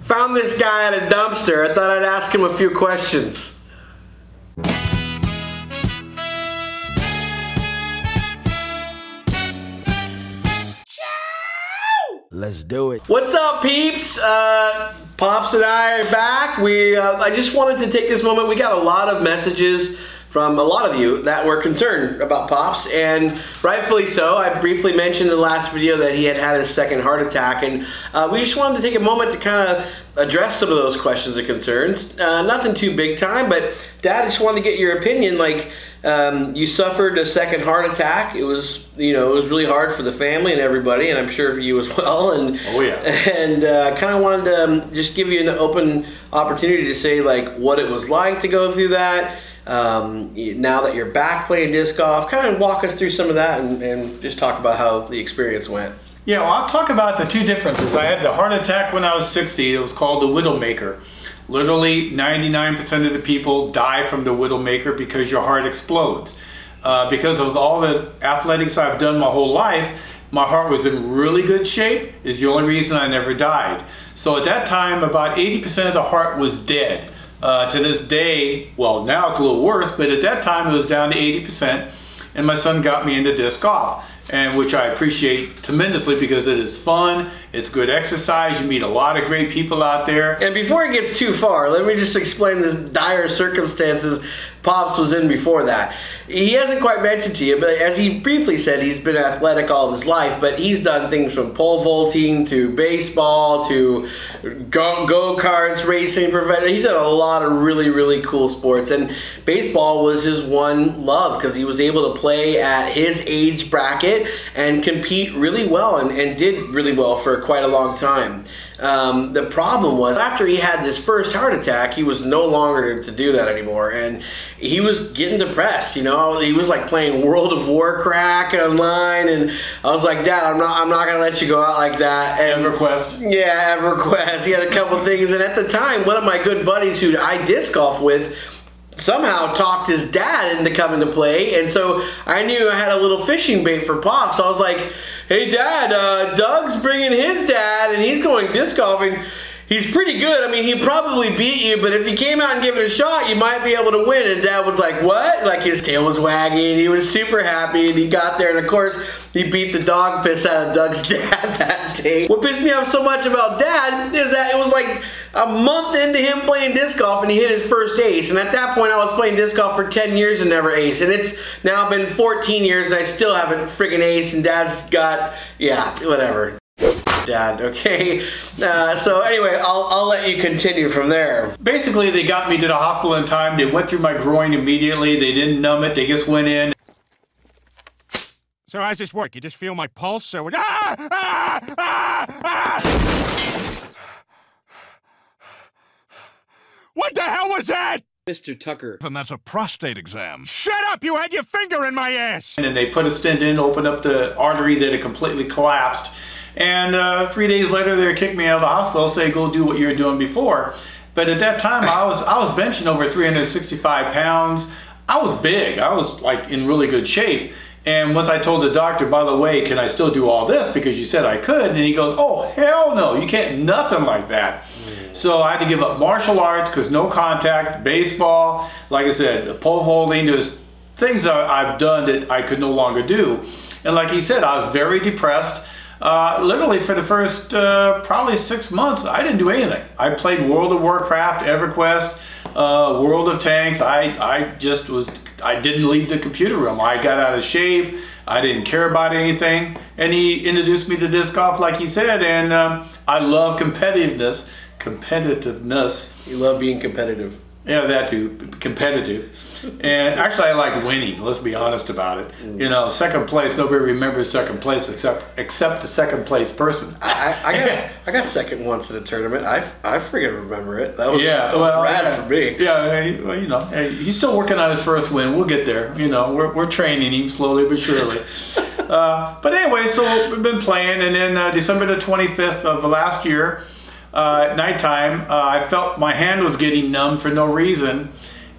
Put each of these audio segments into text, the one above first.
Found this guy at a dumpster. I thought I'd ask him a few questions. Let's do it. What's up, peeps? Pops and I are back. I just wanted to take this moment. We got a lot of messages from a lot of you that were concerned about Pops, and rightfully so. I briefly mentioned in the last video that he had had his second heart attack, and we just wanted to take a moment to kind of address some of those questions and concerns. Nothing too big time, but Dad, I just wanted to get your opinion. Like, you suffered a second heart attack. It was, it was really hard for the family and everybody, and I'm sure for you as well. And oh yeah. And kind of wanted to just give you an open opportunity to say like what it was like to go through that. Now that you're back playing disc golf, kind of walk us through some of that and just talk about how the experience went. Yeah, well, I'll talk about the two differences. I had the heart attack when I was 60. It was called the Widowmaker. Literally 99% of the people die from the Widowmaker because your heart explodes. Because of all the athletics I've done my whole life, my heart was in really good shape. Is the only reason I never died. So at that time, about 80% of the heart was dead. To this day, well, now it's a little worse, but at that time it was down to 80%, and my son got me into disc golf, and which I appreciate tremendously because it is fun, it's good exercise, you meet a lot of great people out there. And before it gets too far, let me just explain the dire circumstances Pops was in before that. He hasn't quite mentioned to you, but as he briefly said, he's been athletic all of his life, but he's done things from pole vaulting to baseball to go-karts, racing, he's done a lot of really, really cool sports, and baseball was his one love because he was able to play at his age bracket and compete really well and did really well for quite a long time. The problem was after he had this first heart attack, he was no longer to do that anymore, and he was getting depressed. He was like playing World of Warcraft online, and I was like, Dad, I'm not gonna let you go out like that. And EverQuest. Yeah, EverQuest. He had a couple things, and at the time, one of my good buddies who I disc golf with somehow talked his dad into coming to play, and so I knew I had a little fishing bait for Pops. So I was like, hey Dad, Doug's bringing his dad and he's going disc golfing. He's pretty good. I mean, he probably beat you, but if you came out and gave it a shot, you might be able to win. And Dad was like, what? Like his tail was wagging. He was super happy, and he got there, and of course, he beat the dog piss out of Doug's dad that day. What pissed me off so much about Dad is that it was like a month into him playing disc golf, and he hit his first ace. And at that point, I was playing disc golf for 10 years and never ace. And it's now been 14 years, and I still haven't friggin' ace, and Dad's got, yeah, whatever. Dad, okay. So anyway, I'll let you continue from there. Basically, they got me to the hospital in time. They went through my groin immediately. They didn't numb it. They just went in. So how's this work? You just feel my pulse? So what the hell was that? Mr. Tucker. And that's a prostate exam. Shut up! You had your finger in my ass! And then they put a stent in, opened up the artery that had completely collapsed. And 3 days later, they kicked me out of the hospital, say, go do what you were doing before. But at that time, I was benching over 365 pounds. I was big. I was like in really good shape. And once I told the doctor, by the way, can I still do all this? Because you said I could. And he goes, oh, hell no, you can't, nothing like that. So I had to give up martial arts because no contact, baseball, like I said, pole vaulting, there's things I've done that I could no longer do. And like he said, I was very depressed. Literally for the first probably 6 months, I didn't do anything. I played World of Warcraft, EverQuest, World of Tanks. I didn't leave the computer room. I got out of shape. I didn't care about anything. And he introduced me to disc golf, like he said, and I love competitiveness. You love being competitive. Yeah, that too, competitive. And actually I like winning, let's be honest about it. Second place, nobody remembers second place except the second place person. I got second once at a tournament. I freaking remember it. That was rad for me. Yeah, he's still working on his first win. We'll get there. We're training him slowly but surely. But anyway, so we've been playing, and then December the 25th of last year, at nighttime, I felt my hand was getting numb for no reason.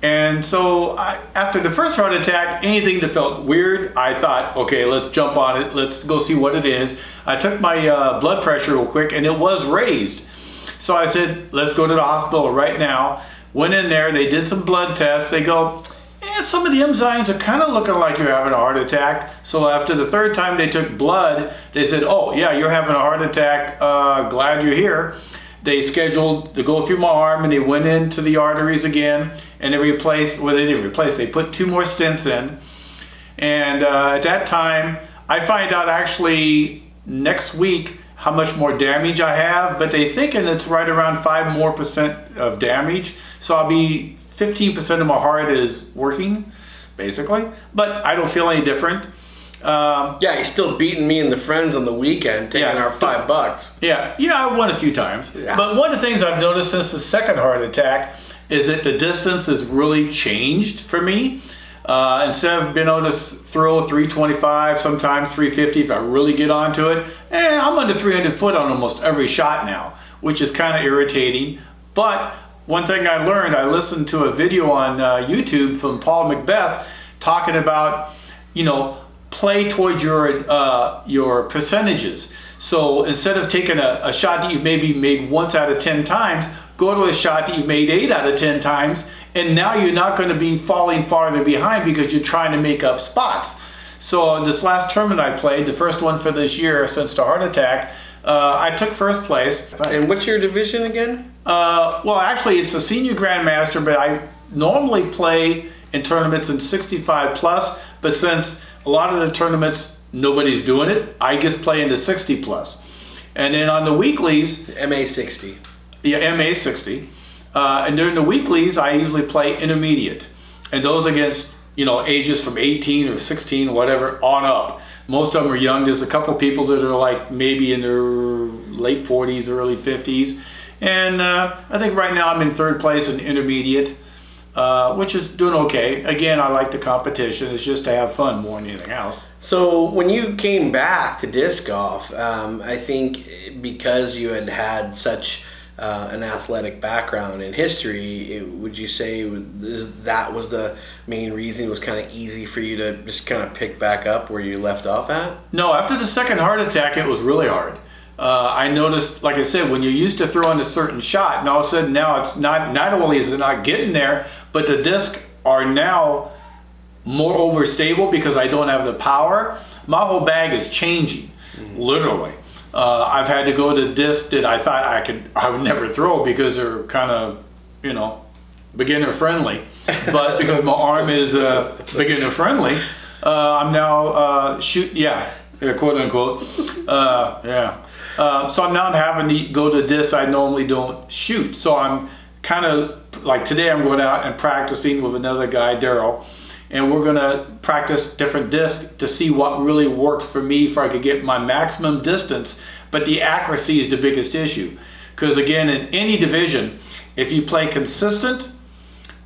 And so after the first heart attack, anything that felt weird, I thought, okay, let's jump on it. Let's go see what it is. I took my blood pressure real quick, and it was raised. So I said, let's go to the hospital right now. Went in there, they did some blood tests. They go, some of the enzymes are kind of looking like you're having a heart attack. So after the third time they took blood, they said, oh yeah, you're having a heart attack, glad you're here. They scheduled to go through my arm, and they went into the arteries again, and they replaced, well, they didn't replace, they put 2 more stents in. And at that time, I find out actually next week how much more damage I have, but they thinking it's right around 5% more of damage. So I'll be 15% of my heart is working, basically, but I don't feel any different. Yeah, he's still beating me and the friends on the weekend, taking our $5. Yeah, I won a few times. Yeah. But one of the things I've noticed since the second heart attack is that the distance has really changed for me. Instead of being able to throw 325, sometimes 350 if I really get onto it, I'm under 300 foot on almost every shot now, which is kind of irritating. But one thing I learned, I listened to a video on YouTube from Paul Macbeth talking about, you know, play towards your percentages. So instead of taking a shot that you've maybe made once out of 10 times, go to a shot that you've made 8 out of 10 times, and now you're not going to be falling farther behind because you're trying to make up spots. So this last tournament I played, the first one for this year since the heart attack, I took first place. And what's your division again? Well, actually it's a senior grandmaster, but I normally play in tournaments in 65 plus, but since a lot of the tournaments nobody's doing it, I just play in the 60 plus. And then on the weeklies, MA 60. Yeah, MA 60. And during the weeklies, I usually play intermediate, and those against, you know, ages from 18 or 16 or whatever on up. Most of them are young. There's a couple people that are like maybe in their late 40s, early 50s, and I think right now I'm in third place in intermediate, which is doing okay. Again, I like the competition. It's just to have fun more than anything else. So when you came back to disc golf, I think because you had such an athletic background in history, would you say that was the main reason it was kind of easy for you to just kind of pick back up where you left off at? No, after the second heart attack, it was really hard. I noticed, like I said, when you're used to throwing a certain shot, and all of a sudden now it's not only is it not getting there, but the discs are now more overstable because I don't have the power. My whole bag is changing, literally. I've had to go to discs that I thought I would never throw because they're kind of, you know, beginner friendly. But because my arm is beginner friendly, I'm now shooting, quote unquote, so I'm having to go to discs I normally don't shoot. So I'm kind of like today I'm going out and practicing with another guy, Daryl. And we're going to practice different discs to see what really works for me if I could get my maximum distance. But the accuracy is the biggest issue. Because again, in any division, if you play consistent,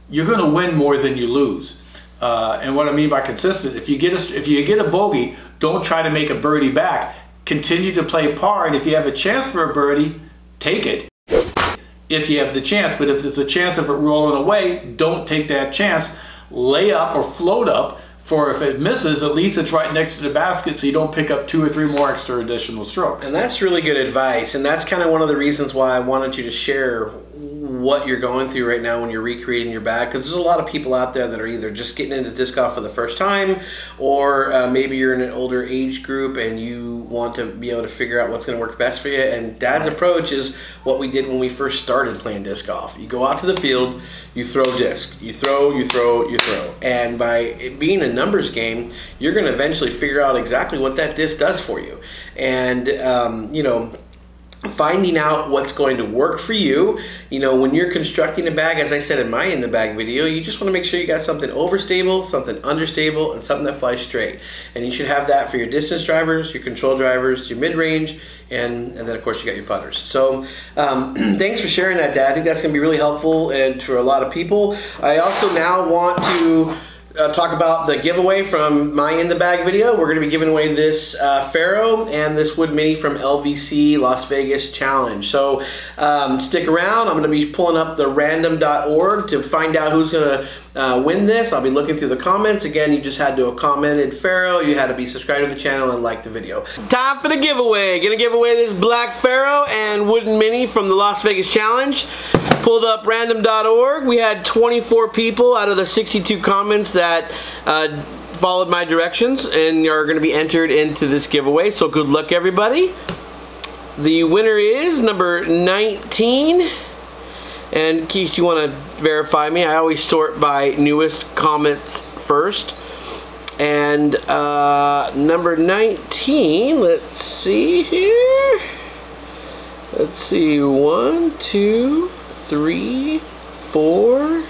you're going to win more than you lose. And what I mean by consistent, if you get a bogey, don't try to make a birdie back. Continue to play par, and if you have a chance for a birdie, take it. If you have the chance, but if there's a chance of it rolling away, don't take that chance. Lay up or float up, for if it misses, at least it's right next to the basket so you don't pick up 2 or 3 more extra additional strokes. And that's really good advice, and that's kind of one of the reasons why I wanted you to share what you're going through right now when you're recreating your bag, because there's a lot of people out there that are either just getting into disc golf for the first time, or maybe you're in an older age group and you want to be able to figure out what's going to work best for you. And Dad's approach is what we did when we first started playing disc golf. You go out to the field, you throw disc, you throw, you throw, you throw, and by it being a numbers game, you're going to eventually figure out exactly what that disc does for you. And you know, finding out what's going to work for you. You know, when you're constructing a bag, as I said in my in the bag video, you just want to make sure you got something overstable, something understable, and something that flies straight. And you should have that for your distance drivers, your control drivers, your mid-range, and then of course you got your putters. So thanks for sharing that, Dad. I think that's going to be really helpful and for a lot of people. I also now want to talk about the giveaway from my In the Bag video. We're going to be giving away this Pharaoh and this Wood Mini from LVC Las Vegas Challenge. So stick around. I'm going to be pulling up the random.org to find out who's going to win this. I'll be looking through the comments. Again, you just had to have commented Pharaoh, you had to be subscribed to the channel and like the video. Time for the giveaway. Gonna give away this Black Pharaoh and Wooden Mini from the Las Vegas Challenge. Pulled up random.org. We had 24 people out of the 62 comments that followed my directions and are going to be entered into this giveaway. So good luck, everybody. The winner is number 19. And in case you want to verify me, I always sort by newest comments first. And number 19, let's see here. Let's see, 1, 2, 3, 4,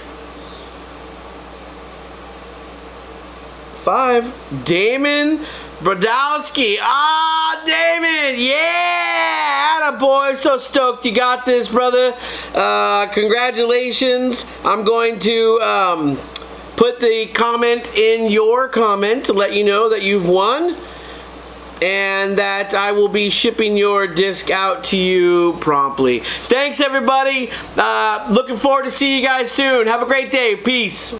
5. Damon Brodowski. Ah, Damon, yeah, attaboy. So stoked you got this, brother. Congratulations. I'm going to put the comment in your comment to let you know that you've won, and that I will be shipping your disc out to you promptly. Thanks, everybody. Looking forward to see you guys soon. Have a great day. Peace.